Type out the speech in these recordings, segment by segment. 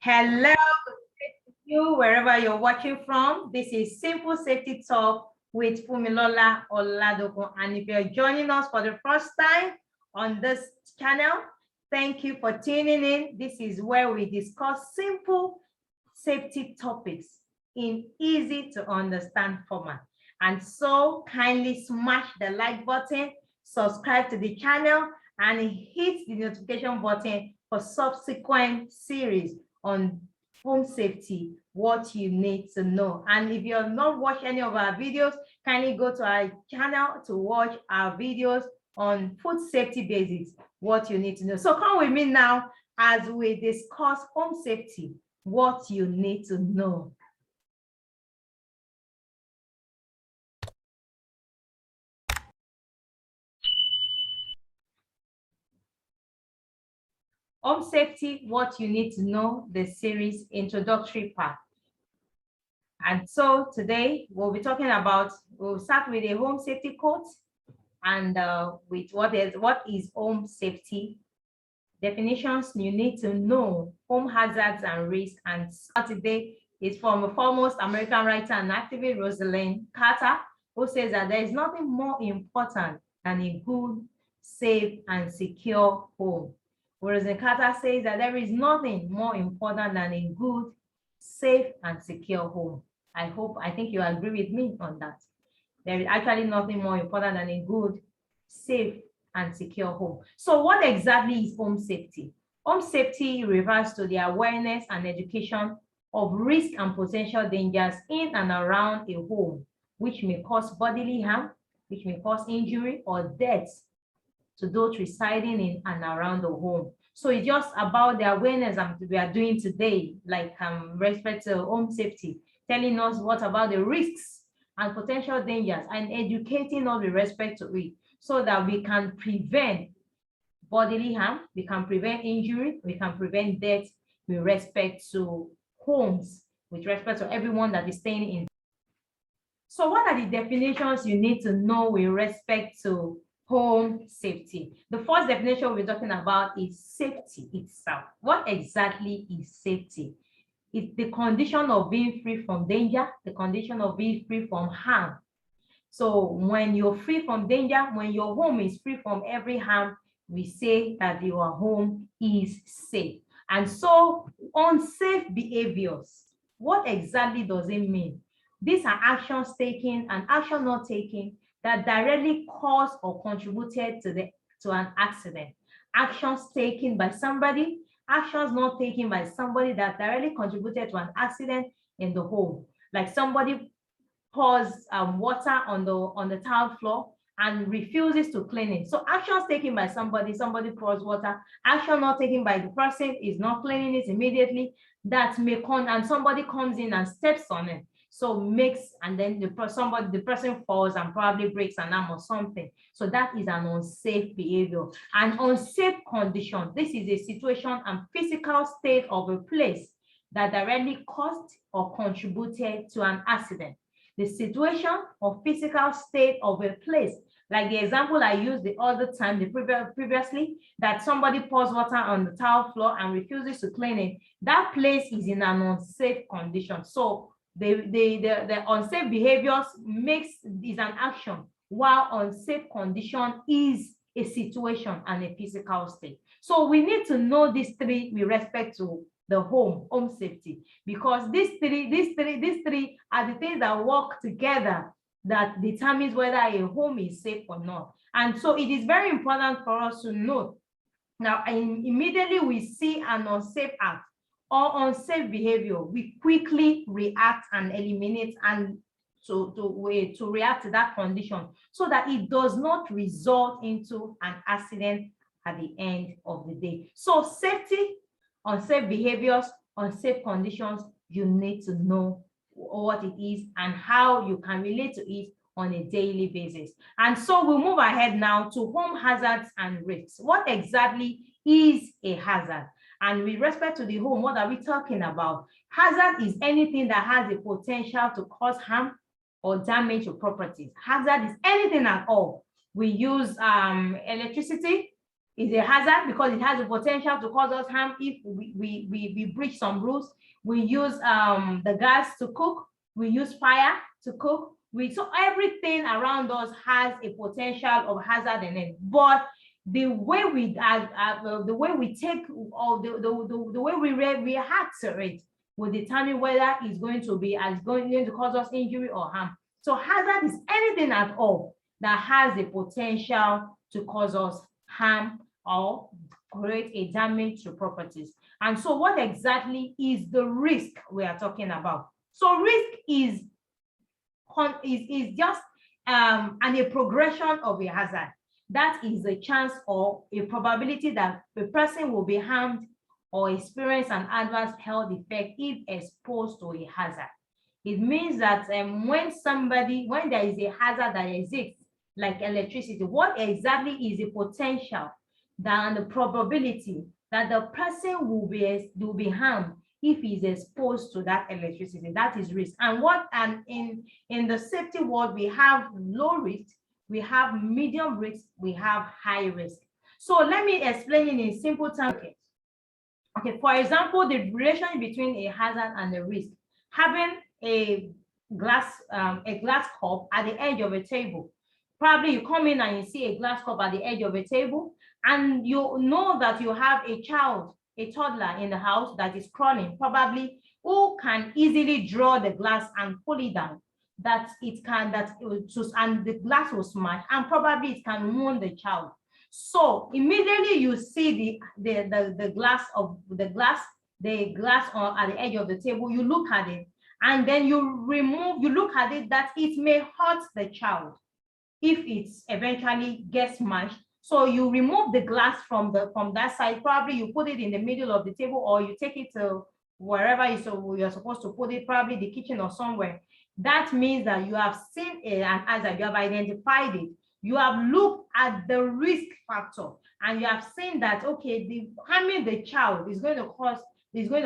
Hello, you wherever you're watching from. This is Simple Safety Talk with Fumilola Oladoko. And if you're joining us for the first time on this channel, thank you for tuning in. This is where we discuss simple safety topics in easy to understand format. And so kindly smash the like button, subscribe to the channel, and hit the notification button for subsequent series on home safety, what you need to know. And if you're not watching any of our videos, kindly go to our channel to watch our videos on food safety basics, what you need to know. So come with me now as we discuss home safety, what you need to know. Home safety, what you need to know, the series introductory part. And so today we'll be talking about, we'll start with a home safety quote and with what is home safety, definitions you need to know, home hazards and risks. And today is from a foremost American writer and activist, Rosalynn Carter, who says that there is nothing more important than a good, safe, and secure home. Rosalynn Carter says that there is nothing more important than a good, safe, and secure home. I think you agree with me on that. There is actually nothing more important than a good, safe, and secure home. So what exactly is home safety? Home safety refers to the awareness and education of risk and potential dangers in and around a home, which may cause bodily harm, which may cause injury or death to those residing in and around the home. So it's just about the awareness we are doing today, like respect to home safety, telling us what about the risks and potential dangers and educating us with respect to it so that we can prevent bodily harm, we can prevent injury, we can prevent death with respect to homes, with respect to everyone that is staying in. So what are the definitions you need to know with respect to home safety? The first definition we're talking about is safety itself. What exactly is safety? It's the condition of being free from danger, the condition of being free from harm. So when you're free from danger, when your home is free from every harm, we say that your home is safe. And so unsafe behaviors, what exactly does it mean? These are actions taken and action not taken that directly caused or contributed to an accident. Actions taken by somebody, actions not taken by somebody that directly contributed to an accident in the home. Like somebody pours water on the tile floor and refuses to clean it. So actions taken by somebody pours water, action not taken by the person is not cleaning it immediately, that may come and somebody comes in and steps on it. So makes, and then the person falls and probably breaks an arm or something. So that is an unsafe behavior. An unsafe condition, this is a situation and physical state of a place that directly caused or contributed to an accident. The situation or physical state of a place, like the example I used the other time, previously, that somebody pours water on the tile floor and refuses to clean it, that place is in an unsafe condition. So the unsafe behaviors is an action, while unsafe condition is a situation and a physical state. So we need to know these three with respect to the home safety, because these three are the things that work together that determines whether a home is safe or not. And so it is very important for us to note. Now, immediately we see an unsafe act or unsafe behavior, we quickly react and eliminate and to react to that condition so that it does not result into an accident at the end of the day. So safety, unsafe behaviors, unsafe conditions, you need to know what it is and how you can relate to it on a daily basis. And so we'll move ahead now to home hazards and risks. What exactly is a hazard? And with respect to the home, what are we talking about? Hazard is anything that has the potential to cause harm or damage to properties. Hazard is anything at all. We use electricity, is a hazard because it has the potential to cause us harm if we breach some rules. We use the gas to cook. We use fire to cook. So everything around us has a potential of hazard in it. But the way we take, or the way we react to it will determine whether it's going to cause us injury or harm. So hazard is anything at all that has the potential to cause us harm or create a damage to properties. And so what exactly is the risk we are talking about? So risk is just a progression of a hazard. That is a chance or a probability that a person will be harmed or experience an adverse health effect if exposed to a hazard. It means that when there is a hazard that exists, like electricity, what exactly is the potential and the probability that the person will be harmed if he's exposed to that electricity? That is risk. And in the safety world, we have low risk, we have medium risk, we have high risk. So let me explain it in simple terms. Okay, for example, the relation between a hazard and a risk. Having a glass cup at the edge of a table. Probably you come in and you see a glass cup at the edge of a table, and you know that you have a child, a toddler in the house that is crawling, probably, who can easily draw the glass and pull it down, and the glass will smash, and probably it can wound the child. So immediately you see the glass at the edge of the table, you look at it, and then you look at it that it may hurt the child if it eventually gets smashed. So you remove the glass from that side. Probably you put it in the middle of the table, or you take it to wherever you're supposed to put it, probably the kitchen or somewhere. That means that you have seen an hazard, you have identified it, you have looked at the risk factor, and you have seen that, okay, harming the child is going to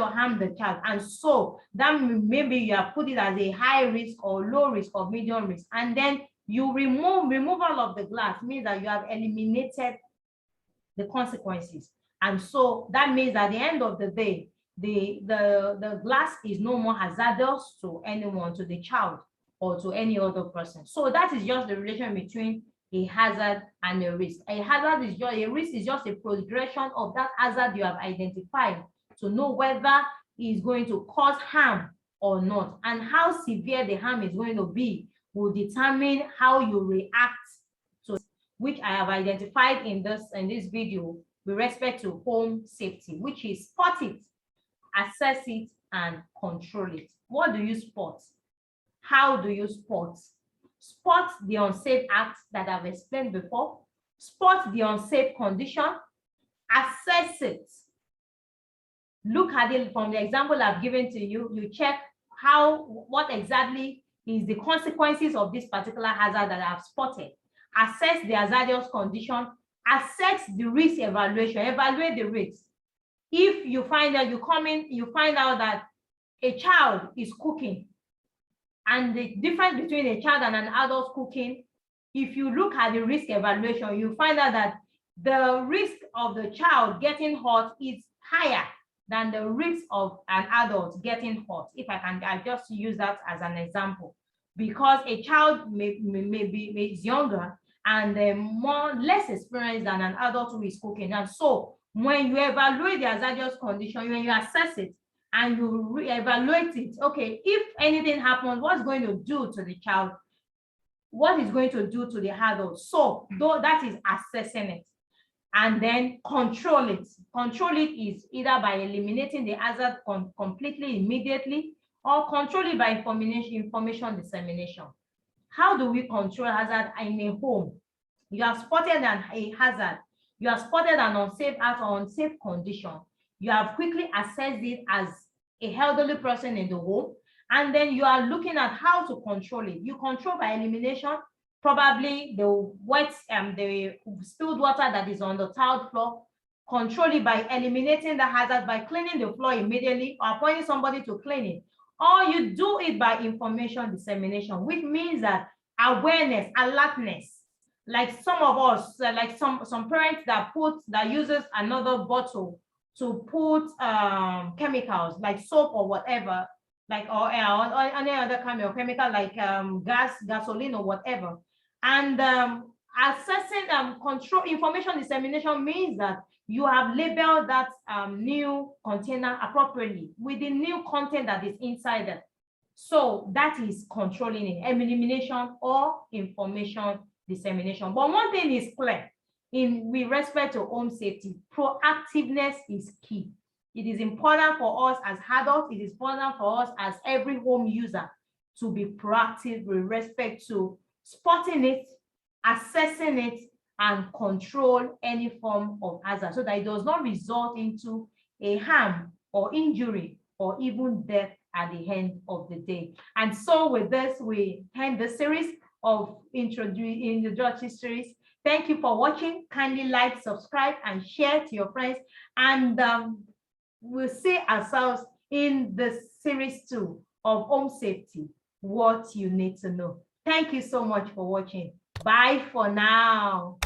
harm the child. And so that maybe you have put it as a high risk or low risk or medium risk. And then you removal of the glass means that you have eliminated the consequences. And so that means at the end of the day, the glass is no more hazardous to anyone, to the child or to any other person. So that is just the relation between a hazard and a risk. A risk is just a progression of that hazard you have identified to know whether it's going to cause harm or not, and how severe the harm is going to be will determine how you react to it, which I have identified in this video with respect to home safety, which is spot it, assess it, and control it. What do you spot? How do you spot? Spot the unsafe acts that I've explained before. Spot the unsafe condition. Assess it. Look at it from the example I've given to you. You check what exactly is the consequences of this particular hazard that I've spotted. Assess the hazardous condition. Assess the risk evaluation. Evaluate the risk. If you find that you find out that a child is cooking, and the difference between a child and an adult cooking, if you look at the risk evaluation, you find out that the risk of the child getting hurt is higher than the risk of an adult getting hurt. If I just use that as an example, because a child may be younger and less experienced than an adult who is cooking. And so when you evaluate the hazardous condition, when you assess it and you re-evaluate it, okay, if anything happens, what's going to do to the child? What is going to do to the adult? So that is assessing it. And then control it. Control it is either by eliminating the hazard completely, immediately, or control it by information dissemination. How do we control hazard in a home? You have spotted a hazard. You have spotted an unsafe act or unsafe condition. You have quickly assessed it as a elderly person in the home, and then you are looking at how to control it. You control by elimination, probably the spilled water that is on the tiled floor. Control it by eliminating the hazard, by cleaning the floor immediately or appointing somebody to clean it. Or you do it by information dissemination, which means that awareness, alertness. like some of us, like some parents that uses another bottle to put chemicals like soap or whatever, like or any other kind of chemical like gasoline or whatever. And assessing control information dissemination means that you have labeled that new container appropriately with the new content that is inside it. So that is controlling it, elimination or information dissemination. But one thing is clear, with respect to home safety, proactiveness is key. It is important for us as adults, it is important for us as every home user to be proactive with respect to spotting it, assessing it, and control any form of hazard so that it does not result into a harm or injury or even death at the end of the day. And so with this, we end the series of introductory series. Thank you for watching. Kindly like, subscribe, and share to your friends. And we'll see ourselves in the series 2 of home safety, what you need to know. Thank you so much for watching. Bye for now.